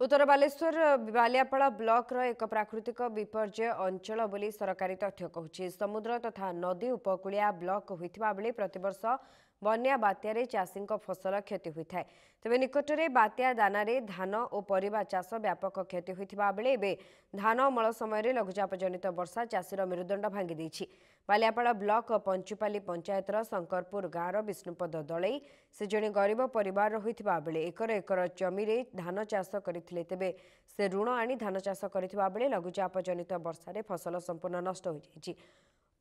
उत्तर Baleshwar बालियापाड़ा block रो एक प्राकृतिक विपर्यय अंचल बोली सरकारी तथ्य कहूछि। समुद्र तथा नदी उपकूलिया ब्लॉक होइथिबा बेले प्रतिवर्ष बन्या बात्यारे चाषी फसल क्षति होता है। तेबे निकटरे बात्या दानारे धान और परिबा चाष व्यापक क्षति होइथिबा बेले एबे धान अमल समय लघुचाप जनित वर्षा चाषीर मेरुदंड भांगी देछि। बालियापाड़ा ब्लॉक पंचुपाली पंचायतर शंकरपुर गाँवर विष्णुपद दलई से जड़े गरीब परिवार होइथिबा बेले एकर एकर जमी रे धान चाष करथिले। तेबे से ऋण आनी धान चाष करथिबा बेले लघुचाप जनित वर्षारे फसल संपूर्ण नष्ट हो जाइछि।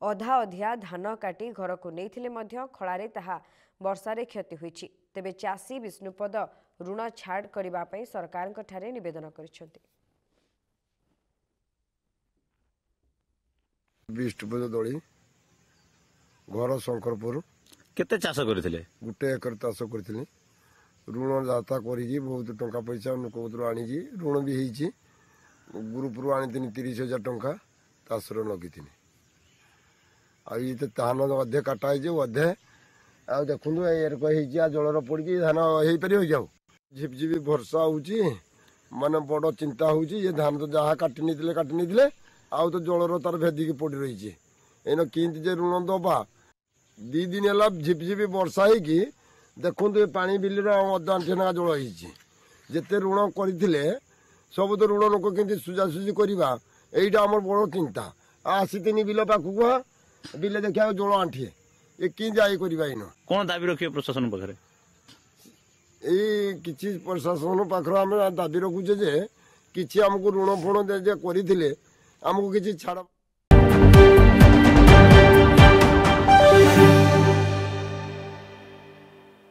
अधा अधिया धान काटी घर को नैथिले मध्य खଳାରେ ताहा वर्षारे क्षति होइछि। तेबे चाषी विष्णुपद ऋण छाड़ करिबा पई सरकारक ठारे निवेदन करिसेंति। विष्णुपद दळी घर शंकरपुर केते चाष करथिले? गुटे एकर चाष करथिले। ऋण दाता करिकी बहुत टंका पैसा लोकतरु आनिकी ऋण भी हेइछि। ग्रुपरु आनिथिनि 30,000 टंका चाषर लगिथिनि। आ ये तो धान अधे काटा है अधे आ देखु जलर पड़ी धान हो पार जाऊ झिपझिपी वर्षा होची माने बड़ चिंता होची। ये धान तो जहाँ काटी नहीं आउ तो जलर तार भेदिकी पड़ी रही एन किंती जे ऋण दबा 2 दिन है झिपझिपी वर्षा होगी देखु पानी बिल अधा जल होते ऋण करते सब तो ऋण लोक के सुजासुजी करवा यहीटा आम बड़ चिंता। आसीनी बिल पाखक बिले देखा जल आंठिए ये कि जाई करवा इन कौन दाबी रखिए प्रशासन पाखे? किसी प्रशासन पाखर आम दाबी रखुचे जे किसी आमको ऋण फण करते आमको किसी छाड़